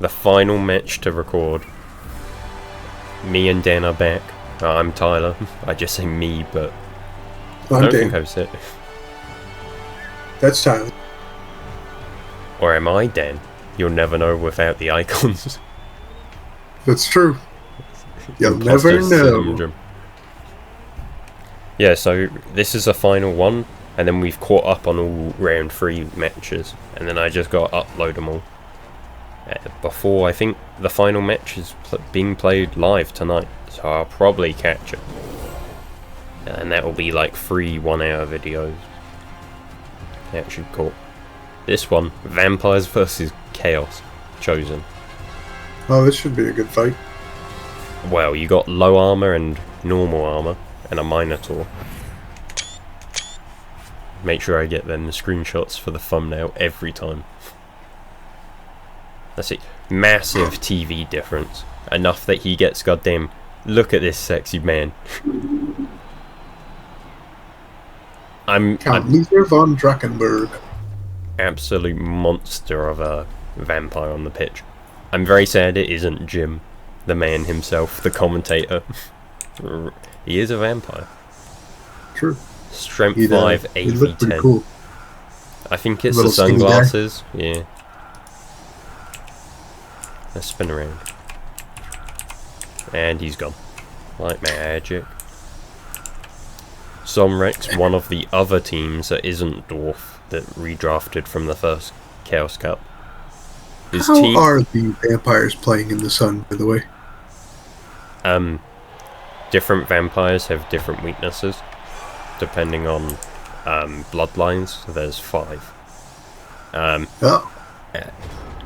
the final match to record. Me and Dan are back. I'm Tyler. I just say me, but I don't think I've said. That's Tyler. Or am I Dan? You'll never know without the icons. That's true. You'll never know. Syndrome. Yeah, so this is the final one, and then we've caught up on all round 3 matches, and then I just got to upload them all. Before, I think the final match is being played live tonight, so I'll probably catch it. And that will be like 3 1-hour videos. That should cool. This one, Vampires versus Chaos, chosen. Oh, this should be a good fight. Well, you got low armor and normal armor, and a Minotaur. Make sure I get them the screenshots for the thumbnail every time. Let's see. Massive TV difference. Enough that he gets goddamn, look at this sexy man. I'm Luther von Drakenberg. Absolute monster of a vampire on the pitch. I'm very sad it isn't Jim, the man himself, the commentator. He is a vampire. True. Strength 5, AV 10. Cool. I think it's the sunglasses. Yeah. Let's spin around. And he's gone. Like magic. Somrex, one of the other teams that isn't Dwarf, that redrafted from the first Chaos Cup. How are the vampires playing in the sun, by the way? Different vampires have different weaknesses, depending on bloodlines. There's 5.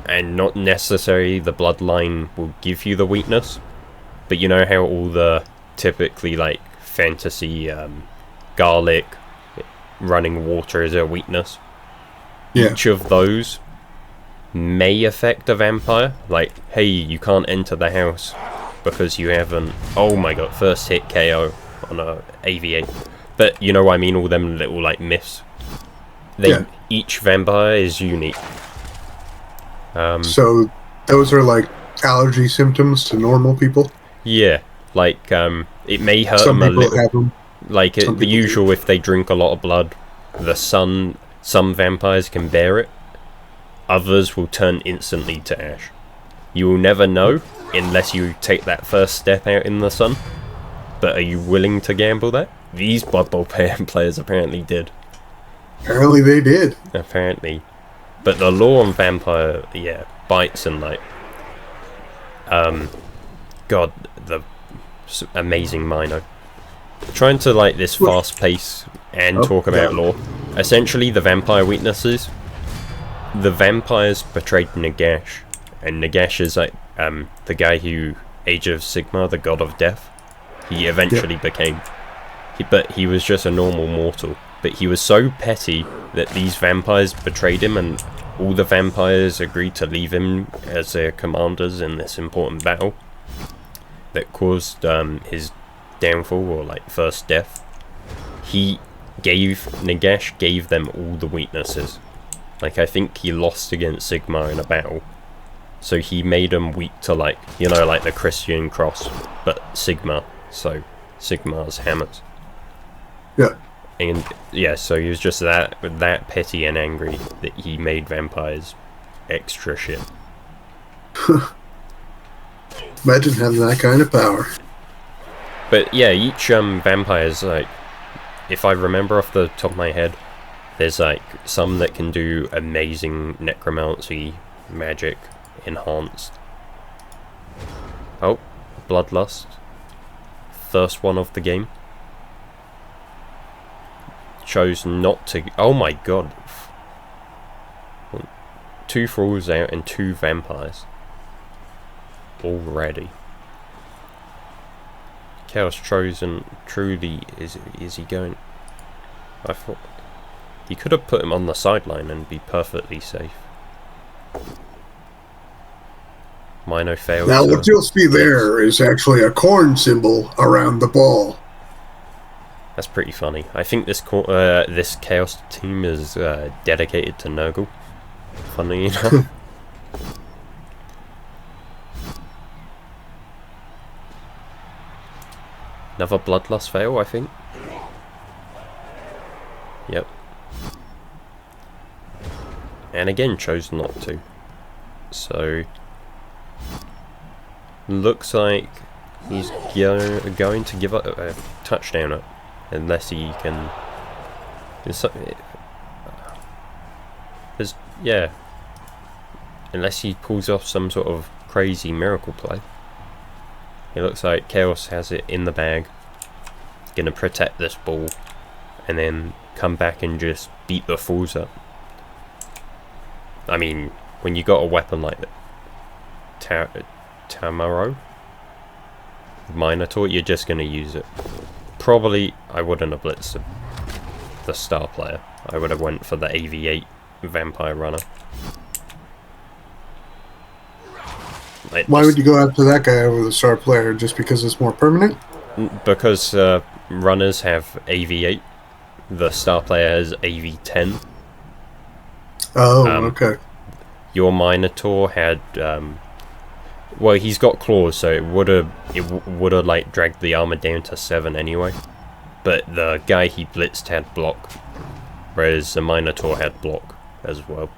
And not necessarily the bloodline will give you the weakness, but you know how all the typically like fantasy garlic, running water is a weakness? Yeah. Each of those may affect a vampire. Like, hey, you can't enter the house because you haven't... Oh my god, first hit KO on a AV8. But you know what I mean, all them little like myths. Each vampire is unique. So those are like allergy symptoms to normal people? Yeah, like it may hurt them a little. Have them. Like the usual, if they drink a lot of blood, the sun, some vampires can bear it. Others will turn instantly to ash. You will never know unless you take that first step out in the sun. But are you willing to gamble that? These Blood Bowl players apparently did. Apparently they did. Apparently. But the lore on vampire, yeah, bites and like... God, the amazing Mino. Trying to like this fast pace and talk about lore. Essentially, the vampire weaknesses. The vampires betrayed Nagash, and Nagash is like the guy who Age of Sigmar, the god of death. He eventually became, but he was just a normal mortal. But he was so petty that these vampires betrayed him, and all the vampires agreed to leave him as their commanders in this important battle that caused his downfall, or like first death. Nagash gave them all the weaknesses. Like, I think he lost against Sigmar in a battle, so he made them weak to, like, you know, like the Christian cross, but Sigmar, so Sigmar's hammers. Yeah. And yeah, so he was just that petty and angry that he made vampires extra shit. Imagine having that kind of power. But yeah, each vampire is like, if I remember off the top of my head, there's like some that can do amazing necromancy magic enhanced. Oh, Bloodlust. First one of the game. Chose not to... Oh my god. 2 thralls out and 2 vampires. Already. Chaos chosen truly is he going... I thought... He could have put him on the sideline and be perfectly safe. Mino failed. Now what you'll see there is actually a corn symbol around the ball. That's pretty funny. I think this Chaos team is dedicated to Nurgle. Funny enough. Another bloodlust fail, I think. Yep. And again chose not to. So looks like he's going to give up a touchdown up, unless he can. Yeah. Unless he pulls off some sort of crazy miracle play. It looks like Chaos has it in the bag. Gonna protect this ball, and then come back and just beat the fools up. I mean, when you got a weapon like that, Tamaro, Minotaur, you're just gonna use it. Probably, I wouldn't have blitzed the star player. I would have went for the AV8 vampire runner. Like, why would you go after that guy over the star player? Just because it's more permanent? Because runners have AV8. The star player has AV10. Oh, okay. Your Minotaur had, well, he's got claws, so it would have like dragged the armor down to 7 anyway. But the guy he blitzed had block, whereas the Minotaur had block as well.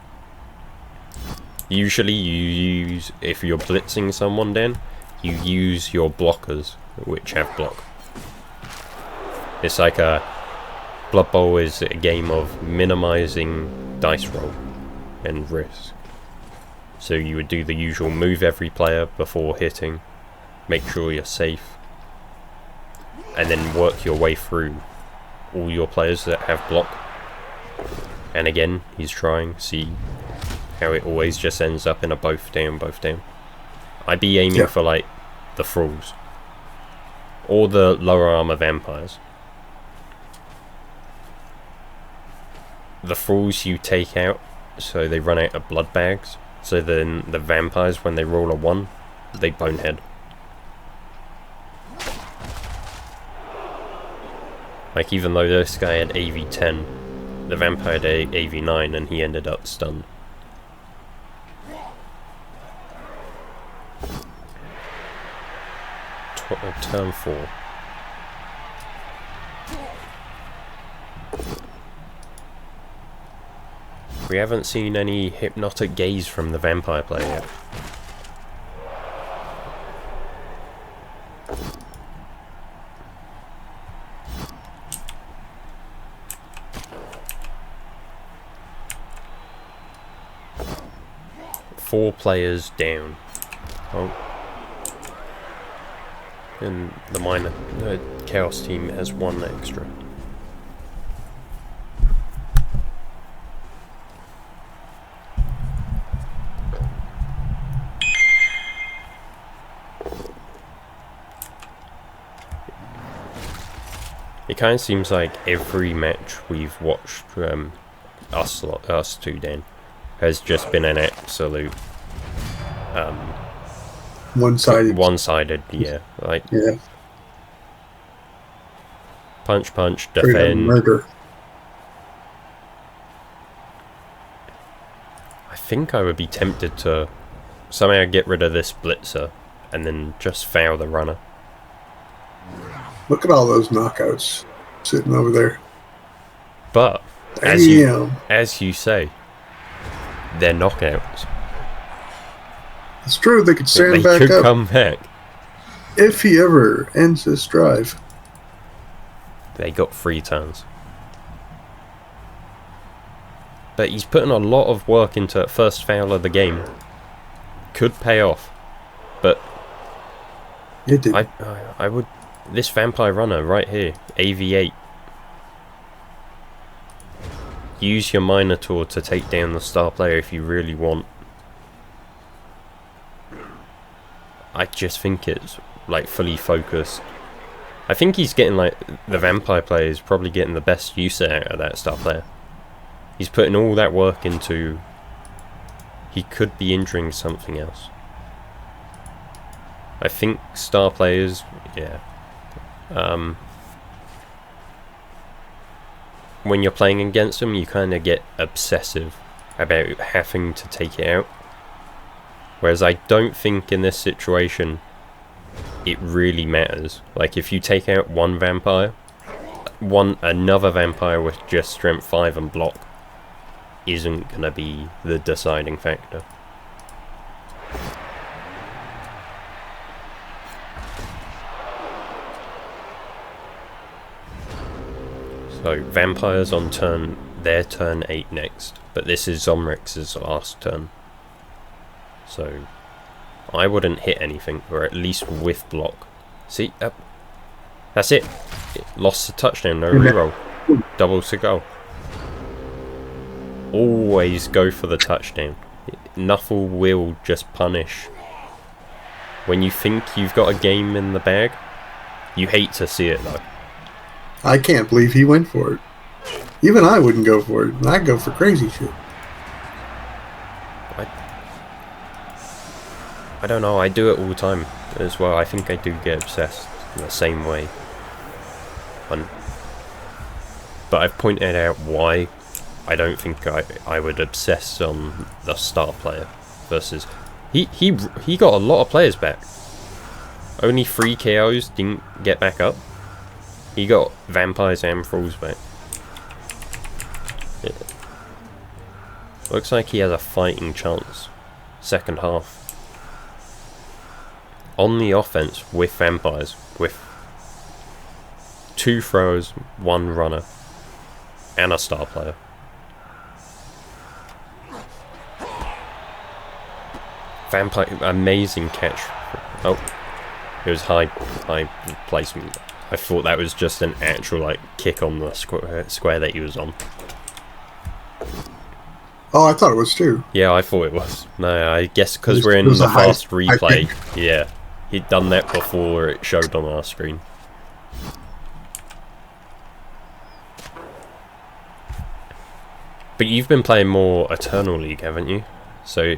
Usually, you use, if you're blitzing someone, then you use your blockers, which have block. It's like Blood Bowl is a game of minimizing dice roll and risk. So you would do the usual move every player before hitting, make sure you're safe, and then work your way through all your players that have block. And again, he's trying, see how it always just ends up in a both down. I'd be aiming for like the thralls or the lower armor vampires. The thralls you take out so they run out of blood bags, so then the vampires, when they roll a 1, they bonehead. Like, even though this guy had AV10, the vampire had AV9 and he ended up stunned. Turn 4. We haven't seen any hypnotic gaze from the vampire player yet. Four players down. Oh. And the Chaos team has 1 extra. It kind of seems like every match we've watched, us two, Dan, has just been an absolute one-sided, yeah. Like, yeah. Punch, defend. Murder. I think I would be tempted to somehow get rid of this blitzer and then just foul the runner. Look at all those knockouts sitting over there. But as you say, they're knockouts. It's true. They could stand back up. They could come back if he ever ends this drive. They got 3 turns. But he's putting a lot of work into that first foul of the game. Could pay off, but it did. I would. This vampire runner right here, AV8. Use your Minotaur to take down the star player if you really want. I just think it's like fully focused. I think he's getting, like, the vampire player is probably getting the best use out of that star player. He's putting all that work into. He could be injuring something else. I think star players, yeah. When you're playing against them, you kind of get obsessive about having to take it out. Whereas I don't think in this situation it really matters. Like, if you take out one vampire, another vampire with just strength 5 and block isn't gonna be the deciding factor. So vampires on their turn 8 next, but this is Zomrex's last turn. So I wouldn't hit anything, or at least with block. See, that's it. Lost the touchdown, no reroll. Doubles to goal. Always go for the touchdown. Nuffle will just punish. When you think you've got a game in the bag, you hate to see it though. I can't believe he went for it. Even I wouldn't go for it. I'd go for crazy shit. I don't know, I do it all the time as well. I think I do get obsessed in the same way. But I've pointed out why I don't think I would obsess on the star player versus... He got a lot of players back. Only 3 KOs didn't get back up. He got vampires and thralls back. It looks like he has a fighting chance. Second half. On the offense with vampires, with 2 throwers, 1 runner, and a star player. Vampire, amazing catch. Oh, it was high placement. I thought that was just an actual like kick on the square that he was on. Oh, I thought it was too. Yeah, I thought it was. No, I guess because we're in the fast replay. Yeah, he'd done that before it showed on our screen. But you've been playing more Eternal League, haven't you? So,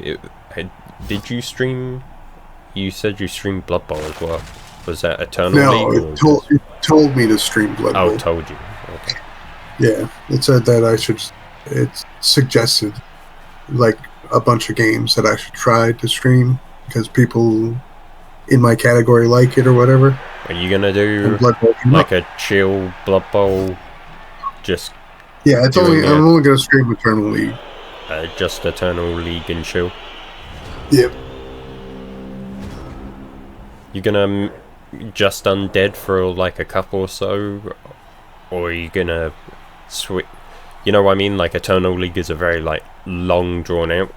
did you stream... You said you streamed Blood Bowl as well. Was that Eternal League? No, it told me to stream Blood Bowl. Oh, told you. Okay. Yeah, it said that I should... It suggested, like, a bunch of games that I should try to stream, because people in my category like it or whatever. Are you going to do, like, a chill Blood Bowl? Just... Yeah, I'm only going to stream Eternal League. Just Eternal League and chill? Yep. You gonna just Undead for like a couple or so? Or are you gonna switch? You know what I mean? Like Eternal League is a very like long drawn out,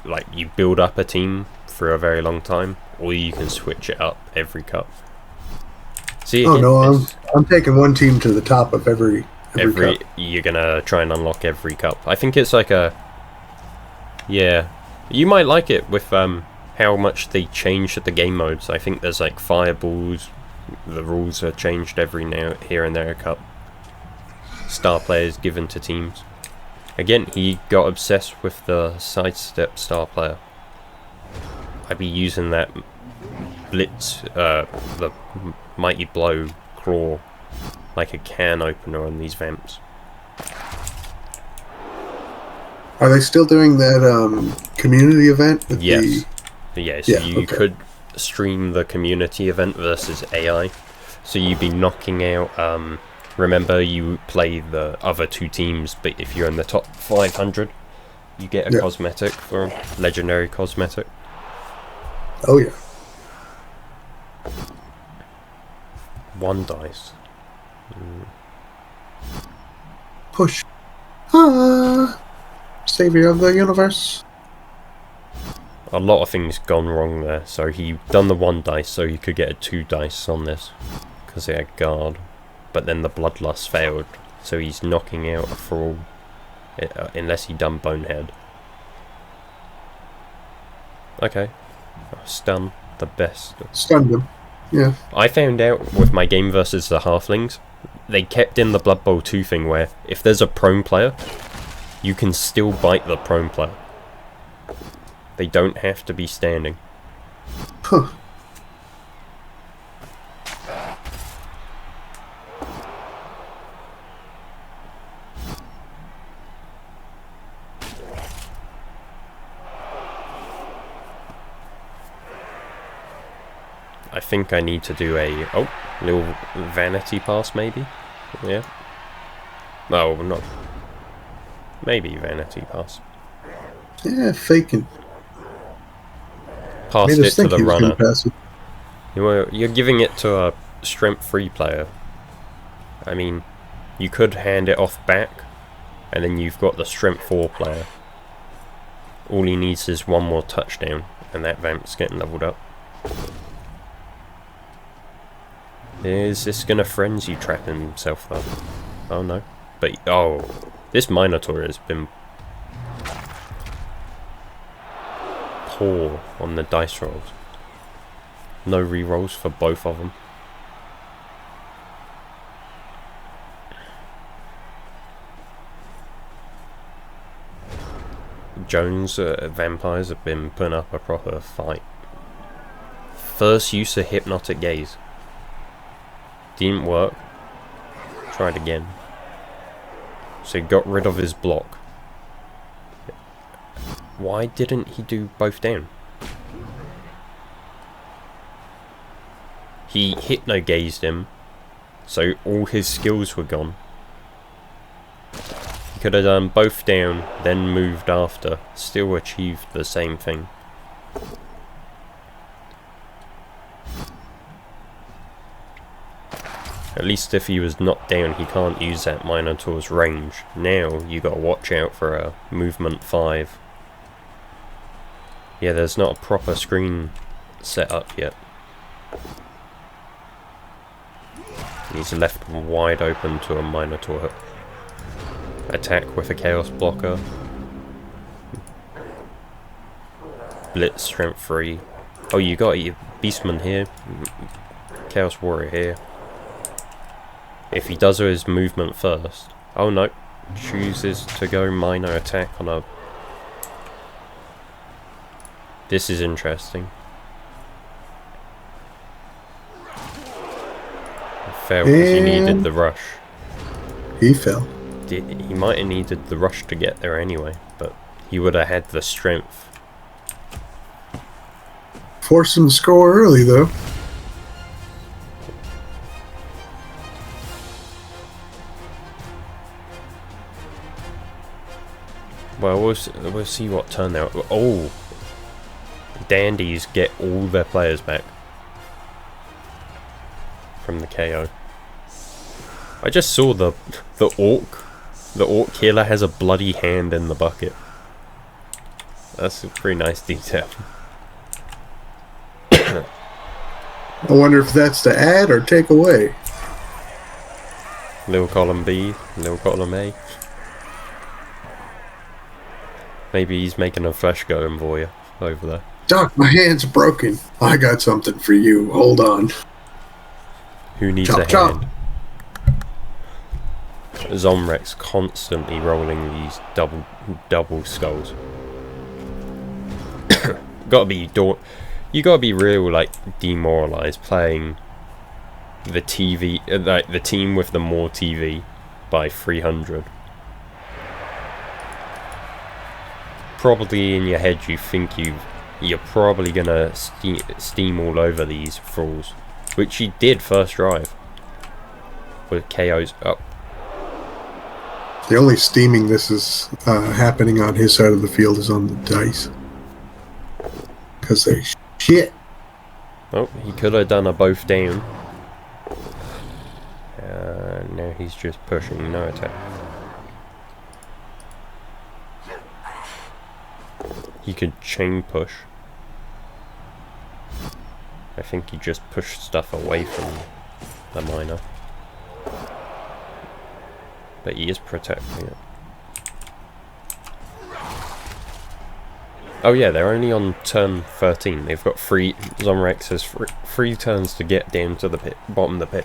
like you build up a team for a very long time, or you can switch it up every cup. See, oh no, I'm taking one team to the top of every cup. You're gonna try and unlock every cup. I think it's like a... Yeah. You might like it with how much they changed the game modes. I think there's like fireballs. The rules are changed every now here and there a cup. Star players given to teams. Again, he got obsessed with the sidestep star player. I'd be using that blitz, the mighty blow claw, like a can opener on these vamps. Are they still doing that community event? With yes. Yes, yeah, you could stream the community event versus AI. So you'd be knocking out... remember, you play the other 2 teams, but if you're in the top 500, you get a cosmetic for legendary cosmetic. Oh, yeah. 1 dice. Push. Savior of the universe. A lot of things gone wrong there. So he done the 1 dice so you could get a 2 dice on this. Because they had guard. But then the bloodlust failed. So he's knocking out a thrall. Unless he done bonehead. Okay. Stun. The best. Stunned him. Yeah. I found out with my game versus the halflings, they kept in the Blood Bowl 2 thing where if there's a prone player, you can still bite the prone player. They don't have to be standing. Huh. I think I need to do a little vanity pass maybe. Yeah. No, not. Maybe vanity pass. Yeah, faking. Passed it to the runner. Pass it. You're giving it to a strength 3 player. I mean, you could hand it off back, and then you've got the strength 4 player. All he needs is one more touchdown, and that vamp's getting leveled up. Is this gonna frenzy trap himself though? Oh no. But, oh, this Minotaur has been poor on the dice rolls. No re-rolls for both of them. Jones vampires have been putting up a proper fight. First use of hypnotic gaze. Didn't work. Tried again. So he got rid of his block. Why didn't he do both down? He hypno-gazed him, so all his skills were gone. He could have done both down, then moved after, still achieved the same thing. At least if he was knocked down, he can't use that Minotaur's range. Now, you gotta watch out for a movement 5. Yeah, there's not a proper screen set up yet. He's left wide open to a Minotaur attack with a Chaos Blocker. Blitz strength 3. Oh, you got your Beastman here. Chaos Warrior here. If he does his movement first. Oh no. Chooses to go minor attack on a... This is interesting. Failed because he needed the rush. He fell. He might have needed the rush to get there anyway, but he would have had the strength. Forced him to score early though. Well, we'll see what turn they're... Oh! Dandies get all their players back from the KO. I just saw the orc. The orc killer has a bloody hand in the bucket. That's a pretty nice detail. I wonder if that's to add or take away. Little column B, little column A. Maybe he's making a flesh golem for you over there. Doc, my hand's broken. I got something for you. Hold on. Who needs chop, a chop. hand? Zomrex constantly rolling these double skulls. You gotta be real like demoralized playing the TV, like the team with the more TV by 300. Probably in your head you think you're probably gonna steam all over these thralls, which he did first drive with KOs up. The only steaming this is happening on his side of the field is on the dice. Because they shit. Oh, he could have done a both down. Now he's just pushing, no attack. He could chain push. I think he just pushed stuff away from the miner. But he is protecting it. Oh yeah, they're only on turn 13. They've got Zomrex has three turns to get down to the bottom of the pitch.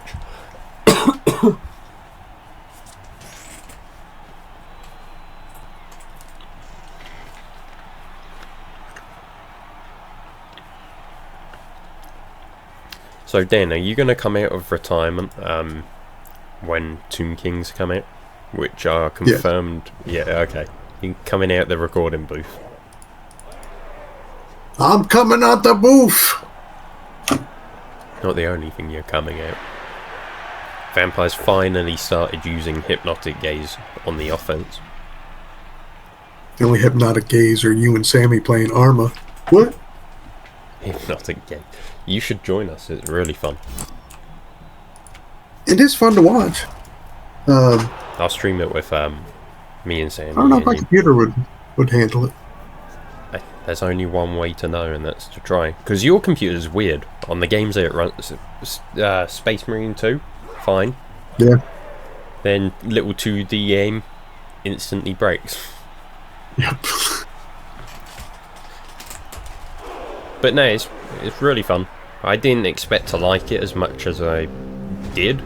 So Dan, are you going to come out of retirement when Tomb Kings come out? Which are confirmed... Yeah, okay. You're coming out the recording booth. I'm coming out the booth! Not the only thing you're coming out. Vampires finally started using hypnotic gaze on the offense. The only hypnotic gaze are you and Sammy playing Arma. What? Hypnotic gaze. You should join us. It's really fun. It is fun to watch. I'll stream it with me and Sammy. I don't know if my computer would handle it. There's only one way to know, and that's to try. Because your computer's weird. On the games that it runs, Space Marine 2, fine. Yeah. Then little 2D aim instantly breaks. Yep. But no, it's really fun. I didn't expect to like it as much as I did.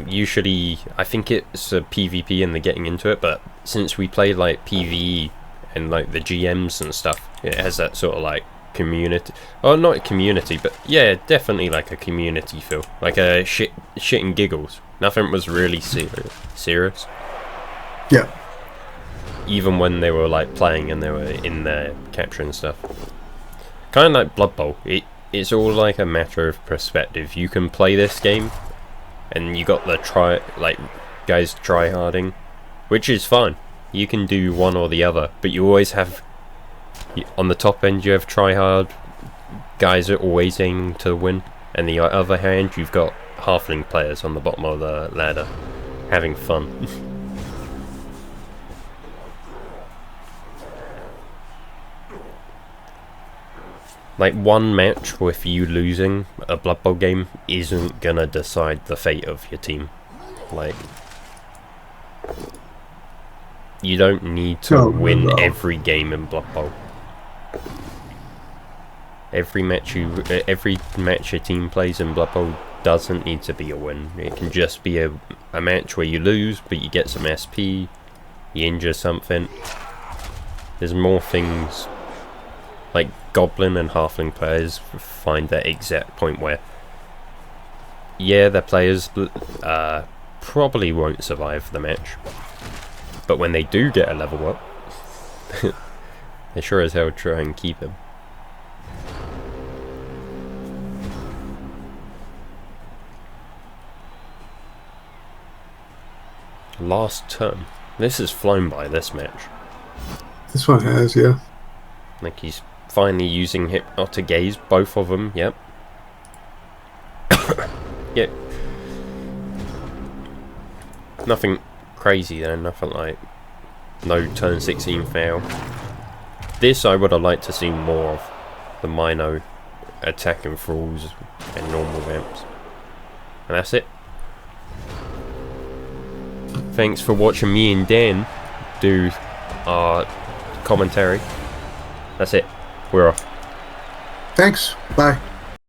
Usually, I think it's a PvP and the getting into it, but since we played like PvE and like the GMs and stuff, it has that sort of like community. Oh, not a community, but yeah, definitely like a community feel. Like a shit and giggles. Nothing was really serious. Yeah. Even when they were like playing and they were in there capturing stuff. Kind of like Blood Bowl. It's all like a matter of perspective. You can play this game, and you got the guys try-harding, which is fine. You can do one or the other, but you always have, on the top end you have try-hard guys are always aiming to win, and the other hand you've got halfling players on the bottom of the ladder having fun. Like, one match with you losing a Blood Bowl game isn't gonna decide the fate of your team. Like, you don't need to win every game in Blood Bowl. Every match your team plays in Blood Bowl doesn't need to be a win. It can just be a match where you lose, but you get some SP, you injure something. There's more things. Like, Goblin and Halfling players find that exact point where, yeah, their players probably won't survive the match, but when they do get a level up, they sure as hell try and keep him. Last turn. This has flown by, this match. This one has, yeah. Like, he's finally using hypnotic gaze, both of them, yep. Yep. Nothing crazy there, nothing like no turn 16 fail. This I would have liked to see more of, the Mino attacking thralls and normal vamps. And that's it. Thanks for watching me and Dan do our commentary. That's it. We're off. Thanks. Bye.